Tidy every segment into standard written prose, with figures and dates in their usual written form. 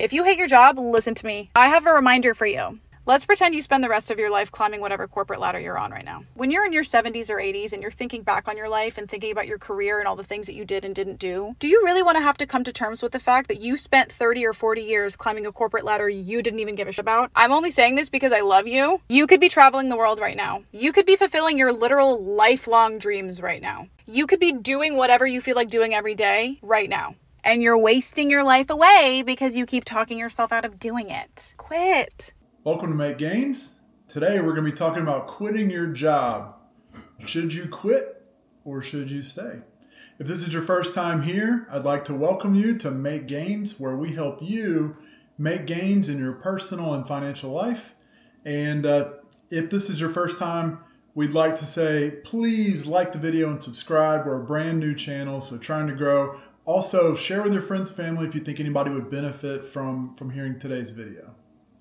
If you hate your job, listen to me. I have a reminder for you. Let's pretend you spend the rest of your life climbing whatever corporate ladder you're on right now. When you're in your 70s or 80s and you're thinking back on your life and thinking about your career and all the things that you did and didn't do you really want to have to come to terms with the fact that you spent 30 or 40 years climbing a corporate ladder you didn't even give a shit about? I'm only saying this because I love you. You could be traveling the world right now. You could be fulfilling your literal lifelong dreams right now. You could be doing whatever you feel like doing every day right now. And you're wasting your life away because you keep talking yourself out of doing it. Quit. Welcome to Make Gains. Today we're going to be talking about quitting your job. Should you quit or should you stay? If this is your first time here, I'd like to welcome you to Make Gains, where we help you make gains in your personal and financial life. And if this is your first time, we'd like to say, please like the video and subscribe. We're a brand new channel, so trying to grow. Also, share with your friends and family if you think anybody would benefit from hearing today's video.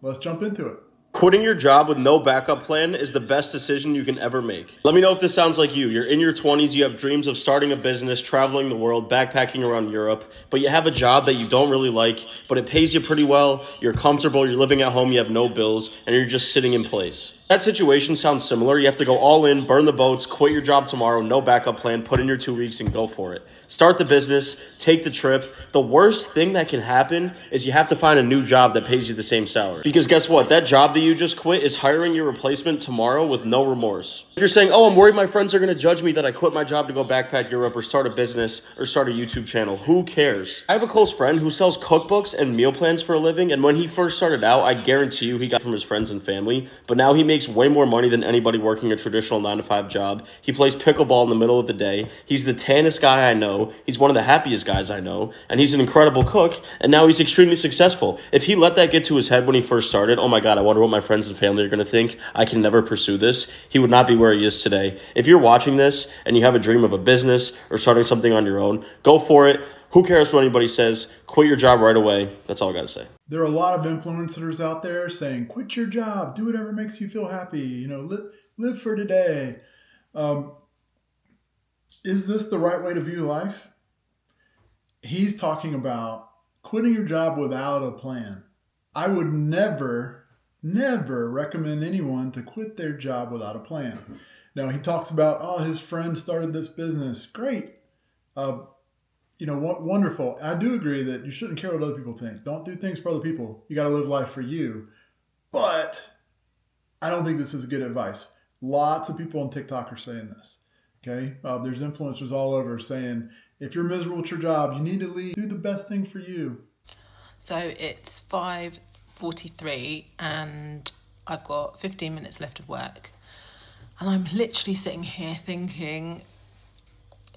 Let's jump into it. Quitting your job with no backup plan is the best decision you can ever make. Let me know if this sounds like you. You're in your 20s, you have dreams of starting a business, traveling the world, backpacking around Europe, but you have a job that you don't really like, but it pays you pretty well, you're comfortable, you're living at home, you have no bills, and you're just sitting in place. That situation sounds similar. You have to go all in, burn the boats, quit your job tomorrow, no backup plan, put in your 2 weeks and go for it. Start the business, take the trip. The worst thing that can happen is you have to find a new job that pays you the same salary. Because guess what? That job that you just quit is hiring your replacement tomorrow with no remorse. If you're saying, oh, I'm worried my friends are going to judge me that I quit my job to go backpack Europe or start a business or start a YouTube channel, who cares? I have a close friend who sells cookbooks and meal plans for a living, and when he first started out, I guarantee you he got from his friends and family, but now he makes way more money than anybody working a traditional 9-to-5 job. He plays pickleball in the middle of the day. He's the tannest guy I know. He's one of the happiest guys I know, and he's an incredible cook, and now he's extremely successful. If he let that get to his head when he first started, oh my God, I wonder what my friends and family are going to think. I can never pursue this. He would not be where he is today. If you're watching this and you have a dream of a business or starting something on your own, go for it. Who cares what anybody says? Quit your job right away. That's all I got to say. There are a lot of influencers out there saying, quit your job, do whatever makes you feel happy, live for today. Is this the right way to view life? He's talking about quitting your job without a plan. I would never recommend anyone to quit their job without a plan. Now, he talks about, his friend started this business. Great. Wonderful. I do agree that you shouldn't care what other people think. Don't do things for other people. You got to live life for you. But I don't think this is good advice. Lots of people on TikTok are saying this. Okay. There's influencers all over saying, if you're miserable at your job, you need to leave. Do the best thing for you. So it's 5:43 and I've got 15 minutes left of work. And I'm literally sitting here thinking,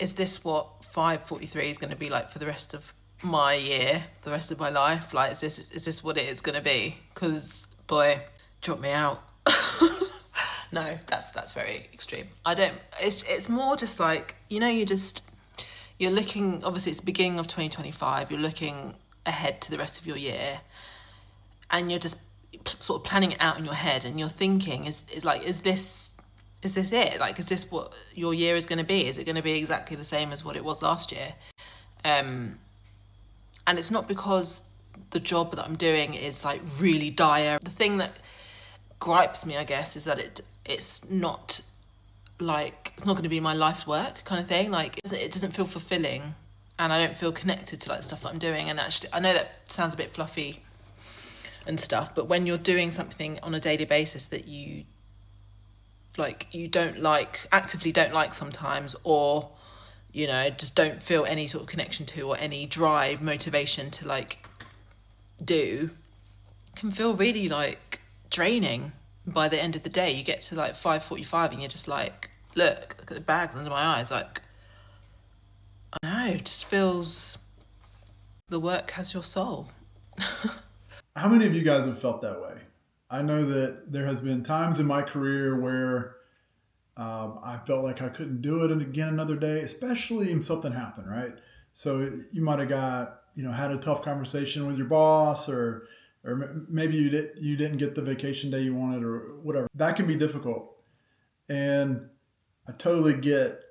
is this what 5:43 is going to be like for the rest of my year, the rest of my life? Like, is this what it is going to be? Because, boy, drop me out. No, that's very extreme. It's more just like, you're looking, obviously it's the beginning of 2025, you're looking ahead to the rest of your year, and you're just sort of planning it out in your head, and you're thinking, is this it? Like, is this what your year is going to be? Is it going to be exactly the same as what it was last year? And it's not because the job that I'm doing is like really dire. The thing that gripes me, I guess, is that it's not going to be my life's work kind of thing. Like, it doesn't feel fulfilling, and I don't feel connected to like the stuff that I'm doing. And actually, I know that sounds a bit fluffy and stuff, but when you're doing something on a daily basis that you don't actively don't like sometimes, or just don't feel any sort of connection to, or any drive, motivation to like do, can feel really like draining. By the end of the day, you get to like 5:45 and you're just like, look at the bags under my eyes. Like, I don't know, it just feels the work has your soul. How many of you guys have felt that way? I know that there has been times in my career where I felt like I couldn't do it again another day, especially if something happened, right? So you might have got, had a tough conversation with your boss, or maybe you didn't get the vacation day you wanted, or whatever. That can be difficult. And I totally get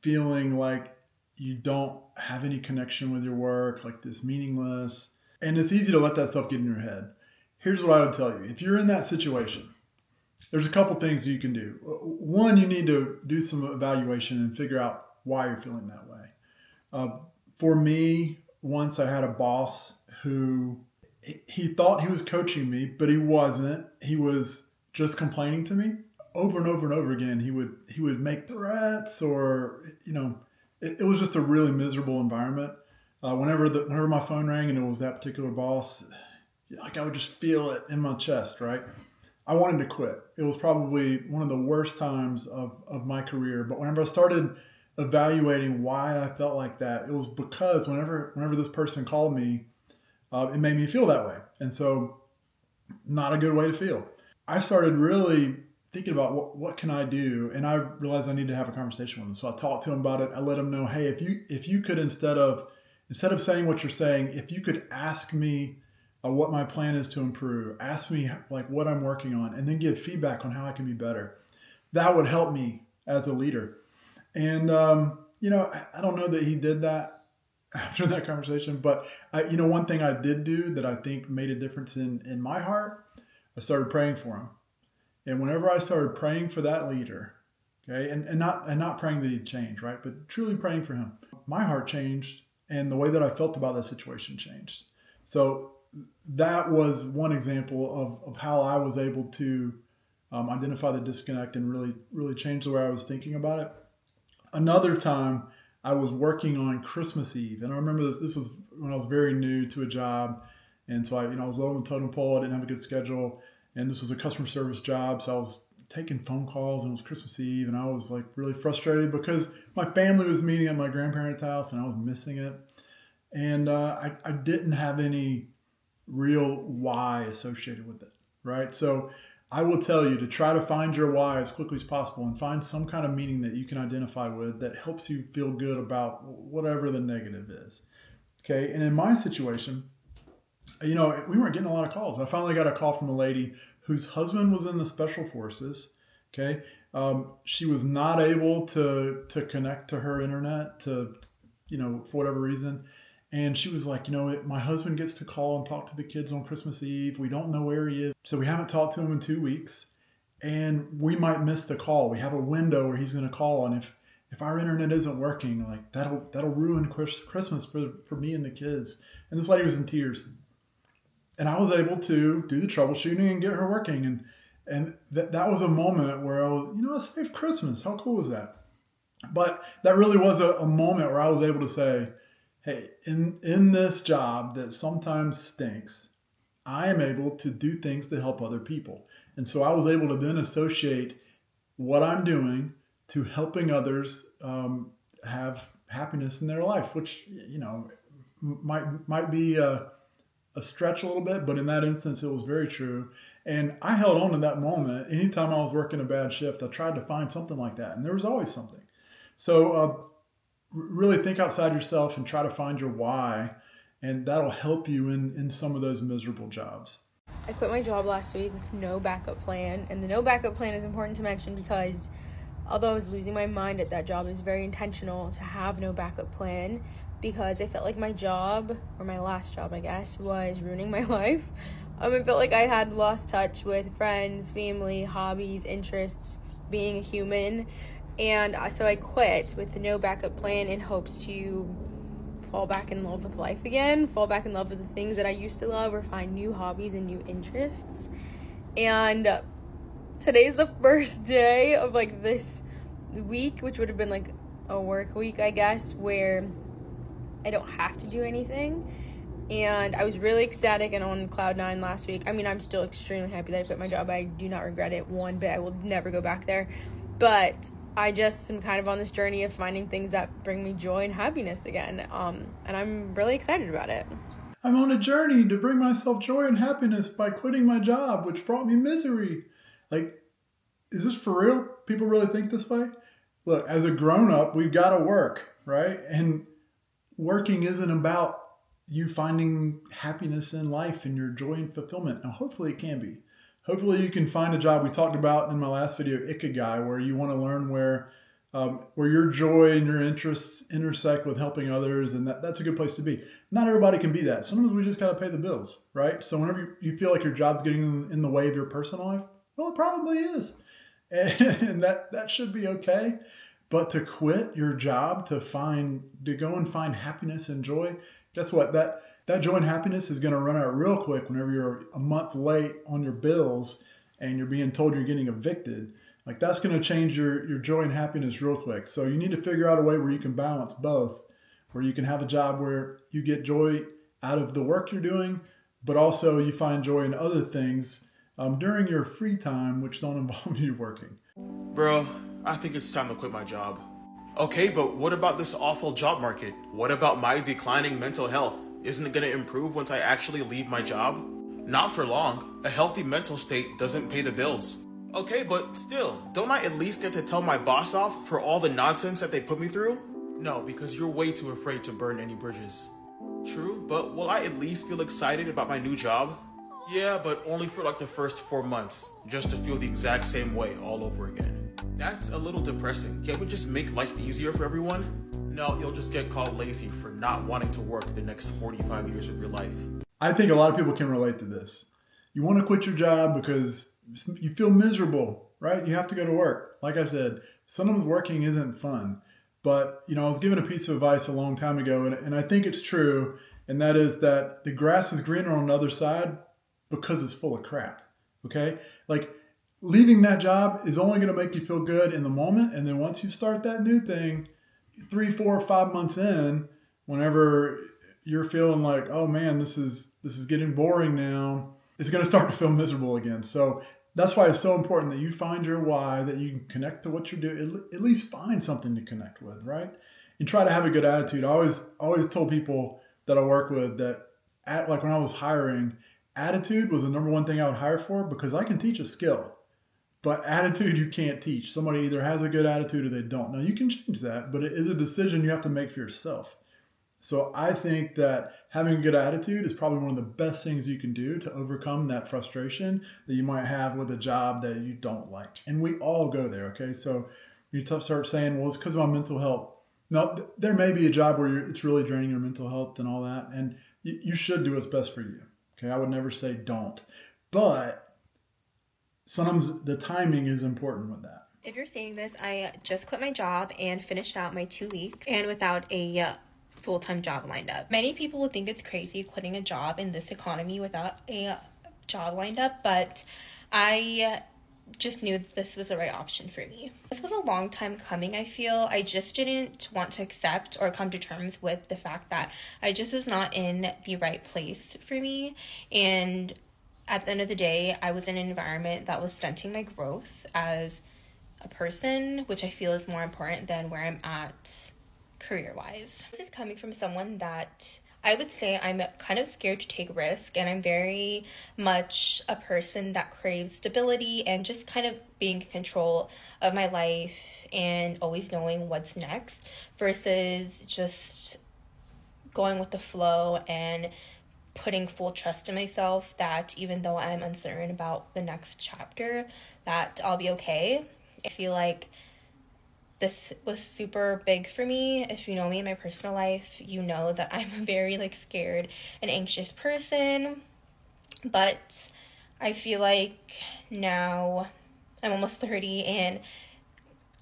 feeling like you don't have any connection with your work, like this meaningless. And it's easy to let that stuff get in your head. Here's what I would tell you. If you're in that situation, there's a couple things you can do. One, you need to do some evaluation and figure out why you're feeling that way. For me, once I had a boss who he thought he was coaching me, but he wasn't. He was just complaining to me over and over and over again. He would make threats, or it was just a really miserable environment. Whenever my phone rang and it was that particular boss, like I would just feel it in my chest, right? I wanted to quit. It was probably one of the worst times of my career. But whenever I started evaluating why I felt like that, it was because whenever this person called me, it made me feel that way. And so not a good way to feel. I started really thinking about what can I do? And I realized I needed to have a conversation with him. So I talked to him about it. I let him know, hey, if you could, instead of saying what you're saying, if you could ask me what my plan is to improve, ask me like what I'm working on, and then give feedback on how I can be better, that would help me as a leader. And, I don't know that he did that after that conversation, but one thing I did do that I think made a difference in my heart, I started praying for him. And whenever I started praying for that leader, okay, and not praying that he'd change, right, but truly praying for him, my heart changed, and the way that I felt about that situation changed. So that was one example of how I was able to identify the disconnect and really change the way I was thinking about it. Another time, I was working on Christmas Eve, and I remember this was when I was very new to a job, and so I was low on the totem pole. I didn't have a good schedule, and this was a customer service job, so I was taking phone calls, and it was Christmas Eve, and I was like really frustrated because my family was meeting at my grandparents' house, and I was missing it, and I didn't have any real why associated with it, right? So I will tell you to try to find your why as quickly as possible and find some kind of meaning that you can identify with that helps you feel good about whatever the negative is. Okay. And in my situation, we weren't getting a lot of calls. I finally got a call from a lady whose husband was in the special forces. Okay. She was not able to connect to her internet for whatever reason. And she was like, my husband gets to call and talk to the kids on Christmas Eve. We don't know where he is. So we haven't talked to him in 2 weeks. And we might miss the call. We have a window where he's going to call. And if our internet isn't working, like that'll ruin Christmas for me and the kids. And this lady was in tears. And I was able to do the troubleshooting and get her working. And that was a moment where I was, I saved Christmas. How cool was that? But that really was a moment where I was able to say, hey, in this job that sometimes stinks, I am able to do things to help other people. And so I was able to then associate what I'm doing to helping others have happiness in their life, which, might be a stretch a little bit, but in that instance, it was very true. And I held on to that moment. Anytime I was working a bad shift, I tried to find something like that. And there was always something. So, really think outside yourself and try to find your why, and that'll help you in some of those miserable jobs. I quit my job last week with no backup plan, and the no backup plan is important to mention because although I was losing my mind at that job, it was very intentional to have no backup plan because I felt like my job, or my last job I guess, was ruining my life. I felt like I had lost touch with friends, family, hobbies, interests, being a human. And so I quit with no backup plan in hopes to fall back in love with life again, fall back in love with the things that I used to love, or find new hobbies and new interests. And today's the first day of this week, which would have been like a work week, I guess, where I don't have to do anything. And I was really ecstatic and on cloud nine last week. I'm still extremely happy that I quit my job. I do not regret it one bit. I will never go back there. But I just am kind of on this journey of finding things that bring me joy and happiness again. And I'm really excited about it. I'm on a journey to bring myself joy and happiness by quitting my job, which brought me misery. Is this for real? People really think this way? Look, as a grown-up, we've got to work, right? And working isn't about you finding happiness in life and your joy and fulfillment. Now, hopefully it can be. Hopefully you can find a job. We talked about in my last video, Ikigai, where you want to learn where your joy and your interests intersect with helping others. And that's a good place to be. Not everybody can be that. Sometimes we just got to pay the bills, right? So whenever you feel like your job's getting in the way of your personal life, well, it probably is. And that should be okay. But to quit your job to go and find happiness and joy, guess what? That joy and happiness is going to run out real quick whenever you're a month late on your bills and you're being told you're getting evicted. Like that's going to change your joy and happiness real quick. So you need to figure out a way where you can balance both, where you can have a job where you get joy out of the work you're doing, but also you find joy in other things during your free time, which don't involve you working. Bro, I think it's time to quit my job. Okay, but what about this awful job market? What about my declining mental health? Isn't it going to improve once I actually leave my job? Not for long. A healthy mental state doesn't pay the bills. Okay, but still, don't I at least get to tell my boss off for all the nonsense that they put me through? No, because you're way too afraid to burn any bridges. True, but will I at least feel excited about my new job? Yeah, but only for like the first 4 months, just to feel the exact same way all over again. That's a little depressing. Can't we just make life easier for everyone? No, you'll just get called lazy for not wanting to work the next 45 years of your life. I think a lot of people can relate to this. You want to quit your job because you feel miserable, right? You have to go to work. Like I said, sometimes working isn't fun. But, I was given a piece of advice a long time ago, and I think it's true, and that is that the grass is greener on the other side because it's full of crap, okay? Like, leaving that job is only going to make you feel good in the moment, and then once you start that new thing, 3, 4, 5 months in, whenever you're feeling like, oh man, this is getting boring now, it's going to start to feel miserable again. So that's why it's so important that you find your why, that you can connect to what you're doing. At least find something to connect with, right? And try to have a good attitude. I always told people that I work with that, like when I was hiring, attitude was the number one thing I would hire for, because I can teach a skill, but attitude you can't teach. Somebody either has a good attitude or they don't. Now you can change that, but it is a decision you have to make for yourself. So I think that having a good attitude is probably one of the best things you can do to overcome that frustration that you might have with a job that you don't like. And we all go there, okay? So you start saying, well, it's because of my mental health. No, there may be a job where it's really draining your mental health and all that, and you should do what's best for you, okay? I would never say don't. But sometimes the timing is important with that. If you're seeing this, I just quit my job and finished out my 2 weeks and without a full-time job lined up. Many people would think it's crazy quitting a job in this economy without a job lined up, but I just knew that this was the right option for me. This was a long time coming, I feel. I just didn't want to accept or come to terms with the fact that I just was not in the right place for me. And at the end of the day, I was in an environment that was stunting my growth as a person, which I feel is more important than where I'm at career-wise. This is coming from someone that I would say I'm kind of scared to take risk, and I'm very much a person that craves stability and just kind of being in control of my life and always knowing what's next versus just going with the flow and putting full trust in myself that even though I'm uncertain about the next chapter, that I'll be okay. I feel like this was super big for me. If you know me in my personal life, you know that I'm a very scared and anxious person. But I feel like now I'm almost 30 and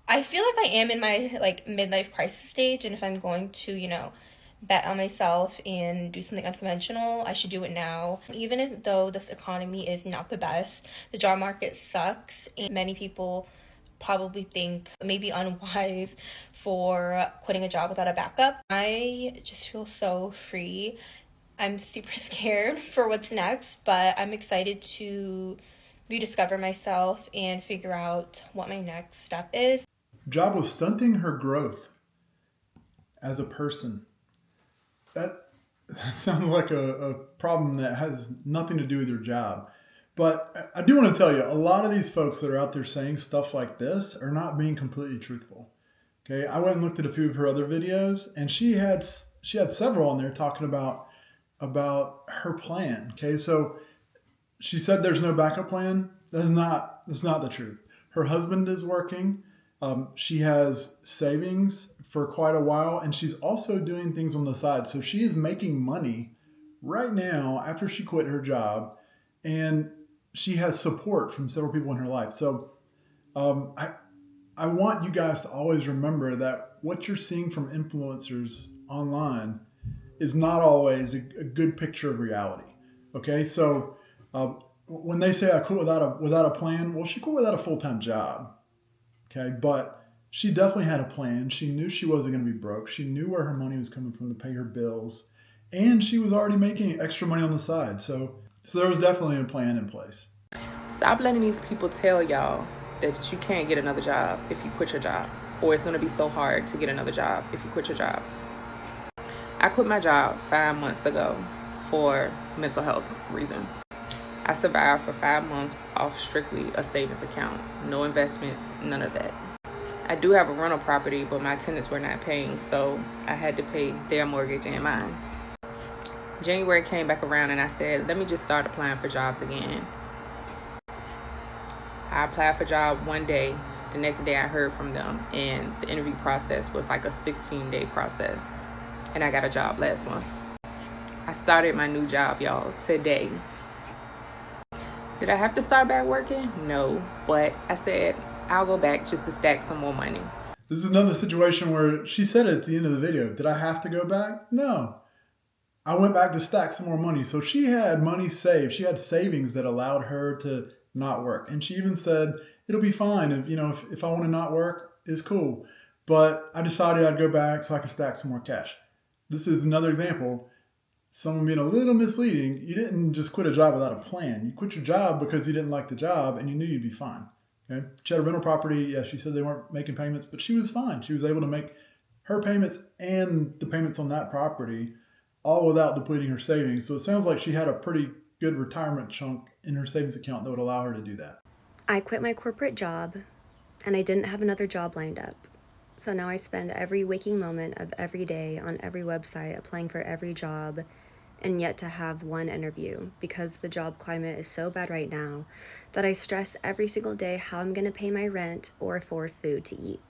I feel like I am in my midlife crisis stage, and if I'm going to, bet on myself and do something unconventional, I should do it now. Even though this economy is not the best, the job market sucks, and many people probably think maybe unwise for quitting a job without a backup. I just feel so free. I'm super scared for what's next, but I'm excited to rediscover myself and figure out what my next step is. Job was stunting her growth as a person. That sounds like a problem that has nothing to do with your job. But I do want to tell you, a lot of these folks that are out there saying stuff like this are not being completely truthful. Okay, I went and looked at a few of her other videos, and she had several on there talking about her plan. Okay, so she said there's no backup plan. That's not the truth. Her husband is working. She has savings for quite a while, and she's also doing things on the side. So she is making money right now after she quit her job, and she has support from several people in her life. So I want you guys to always remember that what you're seeing from influencers online is not always a good picture of reality. Okay, so when they say I quit without a plan, well, she quit without a full-time job. Okay, but she definitely had a plan. She knew she wasn't going to be broke. She knew where her money was coming from to pay her bills, and she was already making extra money on the side. So there was definitely a plan in place. Stop letting these people tell y'all that you can't get another job if you quit your job, or it's going to be so hard to get another job if you quit your job. I quit my job 5 months ago for mental health reasons. I survived for 5 months off strictly a savings account, no investments, none of that. I do have a rental property, but my tenants were not paying, so I had to pay their mortgage and mine. January came back around and I said, let me just start applying for jobs again. I applied for a job one day. The next day I heard from them, and the interview process was like a 16-day process. And I got a job last month. I started my new job, y'all, today. Did I have to start back working? No, but I said I'll go back just to stack some more money. This is another situation where she said at the end of the video, did I have to go back? No. I went back to stack some more money. So she had money saved. She had savings that allowed her to not work. And she even said, it'll be fine. If I want to not work, it's cool. But I decided I'd go back so I could stack some more cash. This is another example. Someone being a little misleading. You didn't just quit a job without a plan. You quit your job because you didn't like the job and you knew you'd be fine. Okay. She had a rental property. Yeah, she said they weren't making payments, but she was fine. She was able to make her payments and the payments on that property all without depleting her savings. So it sounds like she had a pretty good retirement chunk in her savings account that would allow her to do that. I quit my corporate job and I didn't have another job lined up. So now I spend every waking moment of every day on every website applying for every job, and yet to have one interview because the job climate is so bad right now that I stress every single day how I'm going to pay my rent or afford food to eat.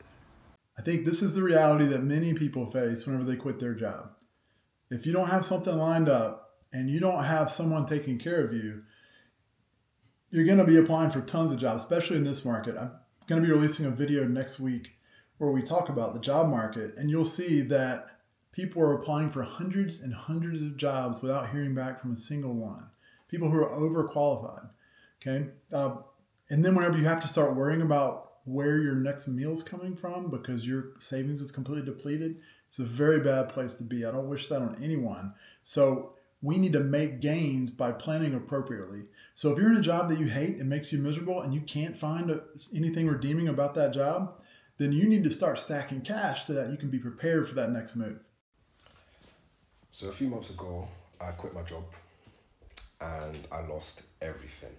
I think this is the reality that many people face whenever they quit their job. If you don't have something lined up and you don't have someone taking care of you, you're going to be applying for tons of jobs, especially in this market. I'm going to be releasing a video next week where we talk about the job market, and you'll see that people are applying for hundreds and hundreds of jobs without hearing back from a single one. People who are overqualified. Okay. And then whenever you have to start worrying about where your next meal's coming from because your savings is completely depleted, it's a very bad place to be. I don't wish that on anyone. So we need to make gains by planning appropriately. So if you're in a job that you hate and makes you miserable and you can't find anything redeeming about that job, then you need to start stacking cash so that you can be prepared for that next move. So a few months ago, I quit my job and I lost everything.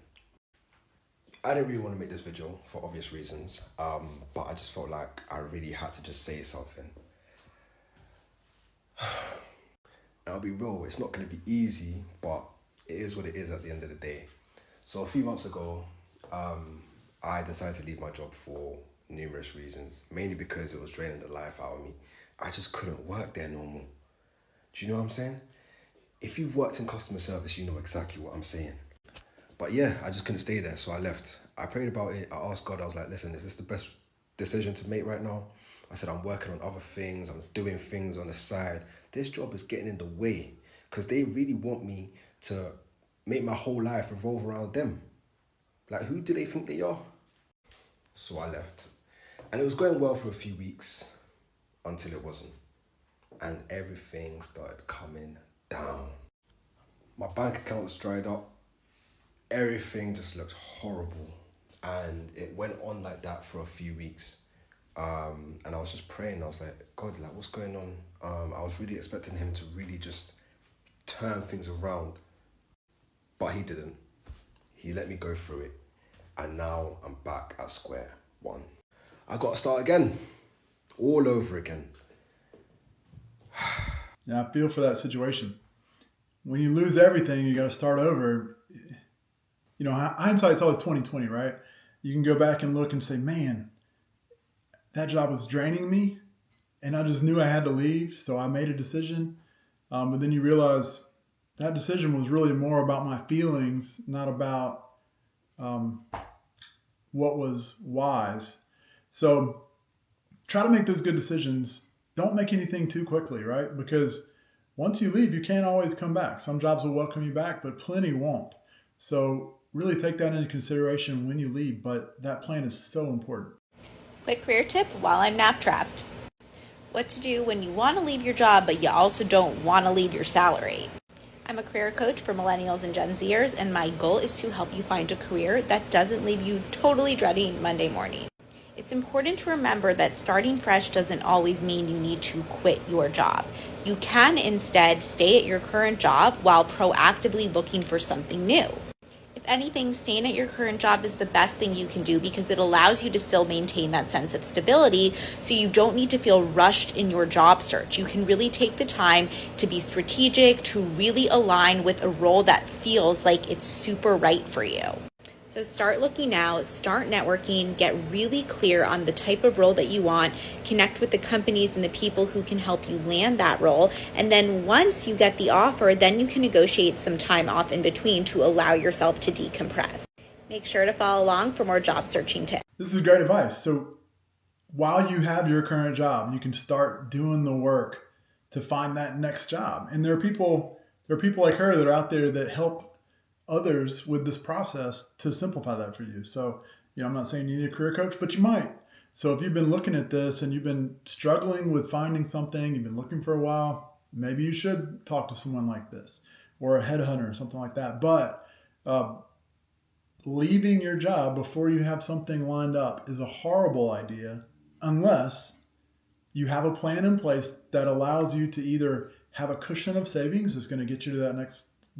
I didn't really want to make this video for obvious reasons, but I just felt like I really had to just say something. And I'll be real, it's not going to be easy, but it is what it is at the end of the day. So a few months ago, I decided to leave my job for numerous reasons, mainly because it was draining the life out of me. I just couldn't work there no more. Do you know what I'm saying? If you've worked in customer service, you know exactly what I'm saying. But yeah, I just couldn't stay there, so I left. I prayed about it. I asked God, I was like, listen, is this the best decision to make right now? I said, I'm working on other things. I'm doing things on the side. This job is getting in the way because they really want me to make my whole life revolve around them. Like, who do they think they are? So I left. And it was going well for a few weeks until it wasn't. And everything started coming down. My bank account was dried up. Everything just looked horrible. And it went on like that for a few weeks. And I was just praying. I was like, God, like, what's going on? I was really expecting him to really just turn things around. But he didn't. He let me go through it. And now I'm back at square one. I got to start again. All over again. Yeah, I feel for that situation. When you lose everything, you got to start over. You know, hindsight's always 20/20, right? You can go back and look and say, man, that job was draining me, and I just knew I had to leave. So I made a decision. But then you realize that decision was really more about my feelings, not about what was wise. So try to make those good decisions. Don't make anything too quickly, right? Because once you leave, you can't always come back. Some jobs will welcome you back, but plenty won't. So really take that into consideration when you leave. But that plan is so important. Quick career tip while I'm nap trapped. What to do when you want to leave your job, but you also don't want to leave your salary. I'm a career coach for millennials and Gen Zers, and my goal is to help you find a career that doesn't leave you totally dreading Monday morning. It's important to remember that starting fresh doesn't always mean you need to quit your job. You can instead stay at your current job while proactively looking for something new. If anything, staying at your current job is the best thing you can do because it allows you to still maintain that sense of stability, so you don't need to feel rushed in your job search. You can really take the time to be strategic, to really align with a role that feels like it's super right for you. So start looking now, start networking, get really clear on the type of role that you want, connect with the companies and the people who can help you land that role. And then once you get the offer, then you can negotiate some time off in between to allow yourself to decompress. Make sure to follow along for more job searching tips. This is great advice. So while you have your current job, you can start doing the work to find that next job. And there are people like her that are out there that help others with this process to simplify that for you. So, I'm not saying you need a career coach, but you might. So if you've been looking at this and you've been struggling with finding something, you've been looking for a while, maybe you should talk to someone like this or a headhunter or something like that. But leaving your job before you have something lined up is a horrible idea unless you have a plan in place that allows you to either have a cushion of savings that's going to get you to that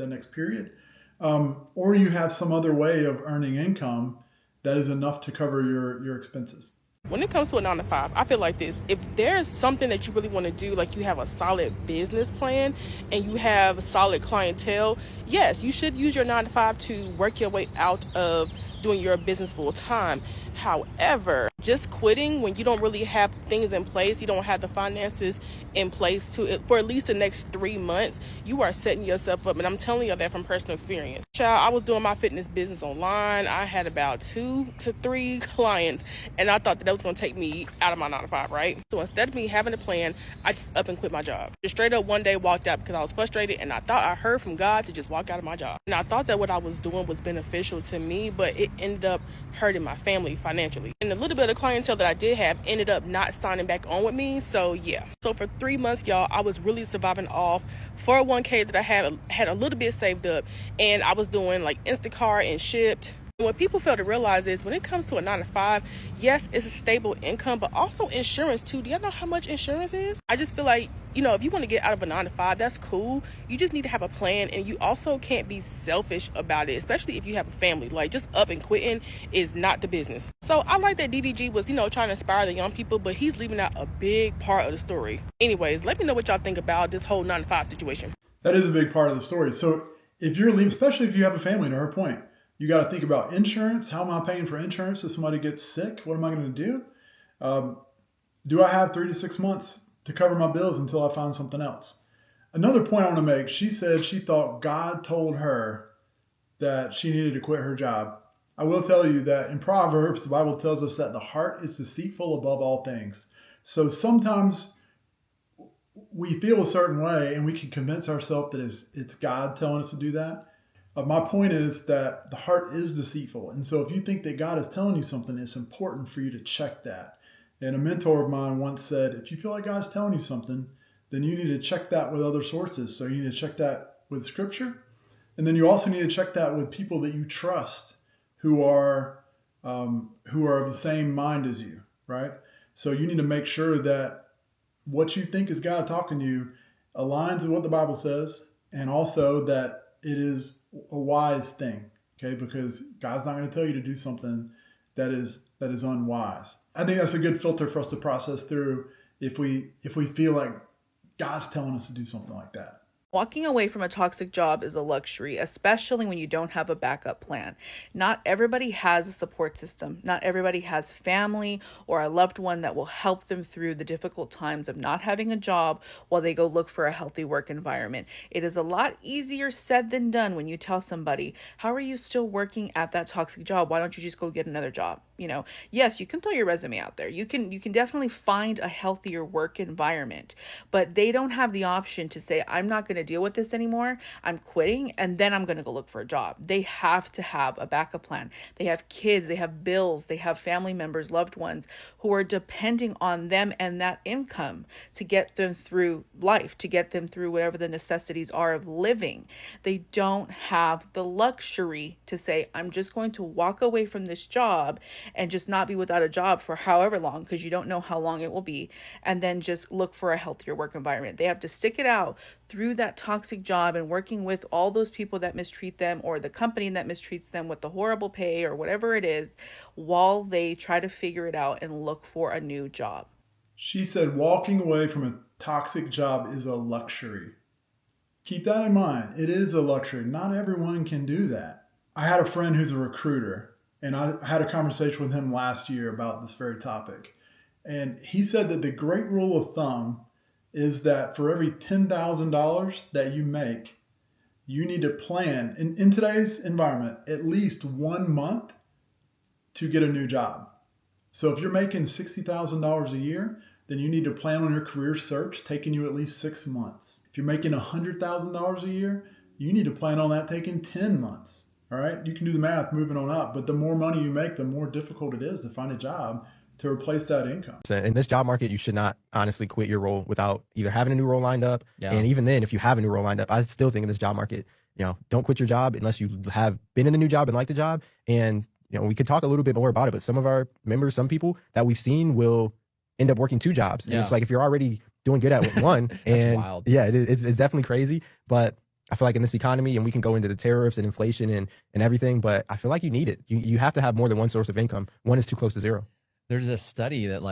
next period, or you have some other way of earning income that is enough to cover your expenses. When it comes to a 9 to 5, I feel like this. If there's something that you really want to do, like you have a solid business plan and you have a solid clientele, yes, you should use your 9 to 5 to work your way out of doing your business full time. However, just quitting when you don't really have things in place, you don't have the finances in place for at least the next 3 months, you are setting yourself up. And I'm telling you that from personal experience. Child, I was doing my fitness business online. I had about 2 to 3 clients, and I thought that was going to take me out of my 9 to 5, right? So instead of me having a plan, I just up and quit my job. Just straight up one day walked out because I was frustrated, and I thought I heard from God to just walk out of my job. And I thought that what I was doing was beneficial to me, but it ended up hurting my family financially. And a little bit of clientele that I did have ended up not signing back on with me. So yeah. So for 3 months, y'all, I was really surviving off 401k that I had a little bit saved up, and I was doing like Instacart and Shipped. What people fail to realize is when it comes to a 9 to 5, yes, it's a stable income, but also insurance too. Do y'all know how much insurance is? I just feel like, if you want to get out of a 9 to 5, that's cool. You just need to have a plan, and you also can't be selfish about it, especially if you have a family. Like, just up and quitting is not the business. So I like that DDG was, trying to inspire the young people, but he's leaving out a big part of the story. Anyways, let me know what y'all think about this whole 9 to 5 situation. That is a big part of the story. So if you're leaving, especially if you have a family, to her point, you got to think about insurance. How am I paying for insurance if somebody gets sick? What am I going to do? Do I have 3 to 6 months to cover my bills until I find something else? Another point I want to make, she said she thought God told her that she needed to quit her job. I will tell you that in Proverbs, the Bible tells us that the heart is deceitful above all things. So sometimes we feel a certain way and we can convince ourselves that it's God telling us to do that. My point is that the heart is deceitful. And so if you think that God is telling you something, it's important for you to check that. And a mentor of mine once said, if you feel like God's telling you something, then you need to check that with other sources. So you need to check that with Scripture. And then you also need to check that with people that you trust who are of the same mind as you, right? So you need to make sure that what you think is God talking to you aligns with what the Bible says, and also that it is a wise thing, okay? Because God's not going to tell you to do something that is unwise. I think that's a good filter for us to process through if we feel like God's telling us to do something like that. Walking away from a toxic job is a luxury, especially when you don't have a backup plan. Not everybody has a support system. Not everybody has family or a loved one that will help them through the difficult times of not having a job while they go look for a healthy work environment. It is a lot easier said than done when you tell somebody, how are you still working at that toxic job? Why don't you just go get another job? Yes, you can throw your resume out there. You can definitely find a healthier work environment, but they don't have the option to say, I'm not going to deal with this anymore. I'm quitting, and then I'm going to go look for a job. They have to have a backup plan. They have kids, they have bills, they have family members, loved ones who are depending on them and that income to get them through life, to get them through whatever the necessities are of living. They don't have the luxury to say, I'm just going to walk away from this job and just not be without a job for however long, because you don't know how long it will be, and then just look for a healthier work environment. They have to stick it out through that toxic job and working with all those people that mistreat them, or the company that mistreats them with the horrible pay or whatever it is, while they try to figure it out and look for a new job. She said walking away from a toxic job is a luxury. Keep that in mind. It is a luxury. Not everyone can do that. I had a friend who's a recruiter, and I had a conversation with him last year about this very topic. And he said that the great rule of thumb is that for every $10,000 that you make, you need to plan, in today's environment, at least 1 month to get a new job. So if you're making $60,000 a year, then you need to plan on your career search taking you at least 6 months. If you're making $100,000 a year, you need to plan on that taking 10 months. All right, you can do the math moving on up, but the more money you make, the more difficult it is to find a job to replace that income. In this job market, you should not honestly quit your role without either having a new role lined up. Yeah. And even then, if you have a new role lined up, I still think in this job market, don't quit your job unless you have been in the new job and like the job. And, we could talk a little bit more about it, but some of our members, some people that we've seen will end up working 2 jobs. And it's like, if you're already doing good at one, and wild. Yeah, it's definitely crazy. But I feel like in this economy, and we can go into the tariffs and inflation and everything, but I feel like you need it. You have to have more than one source of income. One is too close to zero. There's a study that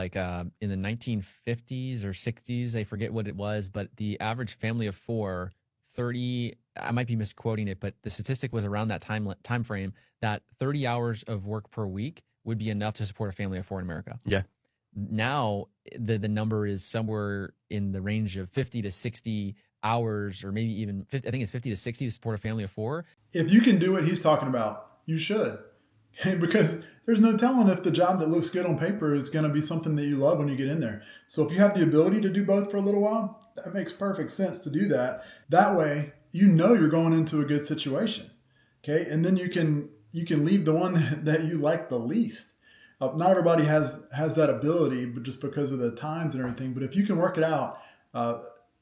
in the 1950s or 60s, I forget what it was, but the average family of 4, 30, I might be misquoting it, but the statistic was around that time frame that 30 hours of work per week would be enough to support a family of 4 in America. Yeah. Now the number is somewhere in the range of 50 to 60 hours, or maybe even 50, I think it's 50 to 60 to support a family of 4. If you can do what he's talking about, you should. Because there's no telling if the job that looks good on paper is going to be something that you love when you get in there. So if you have the ability to do both for a little while, that makes perfect sense to do that. That way, you're going into a good situation. Okay. And then you can leave the one that you like the least. Not everybody has that ability, but just because of the times and everything. But if you can work it out,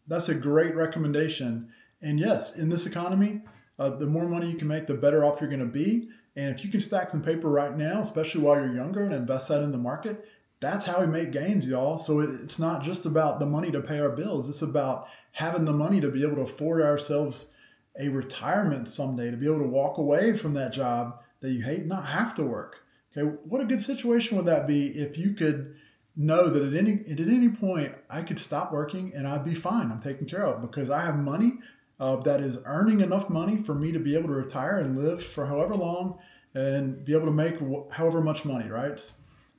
that's a great recommendation. And yes, in this economy, the more money you can make, the better off you're going to be. And if you can stack some paper right now, especially while you're younger, and invest that in the market, that's how we make gains, y'all. So it's not just about the money to pay our bills. It's about having the money to be able to afford ourselves a retirement someday, to be able to walk away from that job that you hate, not have to work. Okay, what a good situation would that be if you could know that at any point I could stop working and I'd be fine. I'm taken care of because I have money that is earning enough money for me to be able to retire and live for however long and be able to make however much money, right?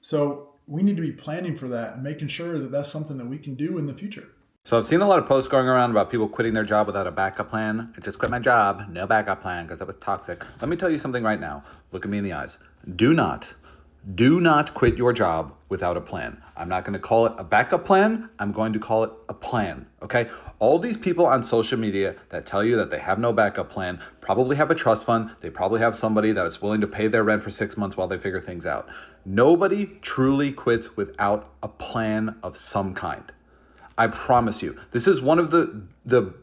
So we need to be planning for that and making sure that that's something that we can do in the future. So I've seen a lot of posts going around about people quitting their job without a backup plan. I just quit my job, no backup plan because that was toxic. Let me tell you something right now. Look at me in the eyes. Do not quit your job without a plan. I'm not going to call it a backup plan. I'm going to call it a plan, okay? All these people on social media that tell you that they have no backup plan probably have a trust fund. They probably have somebody that's willing to pay their rent for 6 months while they figure things out. Nobody truly quits without a plan of some kind. I promise you. This is one of the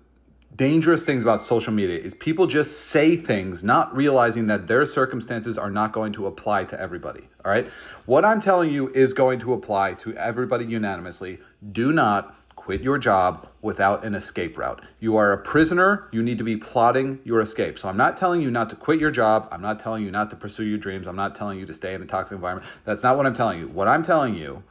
dangerous things about social media is people just say things not realizing that their circumstances are not going to apply to everybody, all right? What I'm telling you is going to apply to everybody unanimously. Do not quit your job without an escape route. You are a prisoner. You need to be plotting your escape. So I'm not telling you not to quit your job. I'm not telling you not to pursue your dreams. I'm not telling you to stay in a toxic environment. That's not what I'm telling you. What I'm telling you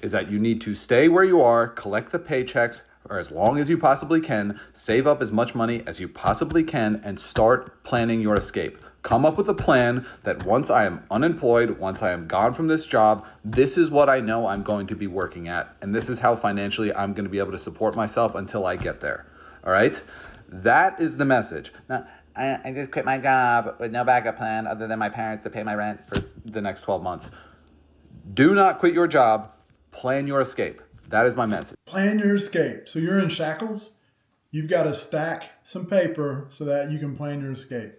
is that you need to stay where you are, collect the paychecks, or as long as you possibly can, save up as much money as you possibly can, and start planning your escape. Come up with a plan that once I am unemployed, once I am gone from this job, this is what I know I'm going to be working at, and this is how financially I'm going to be able to support myself until I get there. All right? That is the message. Now, I just quit my job with no backup plan other than my parents to pay my rent for the next 12 months. Do not quit your job. Plan your escape. That is my message. Plan your escape. So you're in shackles. You've got to stack some paper so that you can plan your escape.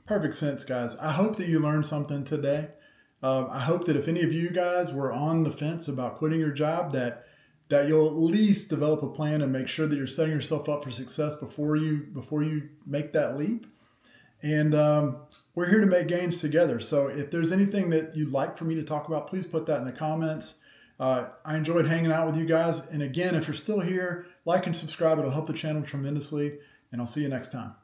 Perfect sense, guys. I hope that you learned something today. I hope that if any of you guys were on the fence about quitting your job, that you'll at least develop a plan and make sure that you're setting yourself up for success before you make that leap. And we're here to make gains together. So if there's anything that you'd like for me to talk about, please put that in the comments. I enjoyed hanging out with you guys. And again, if you're still here, like and subscribe. It'll help the channel tremendously. And I'll see you next time.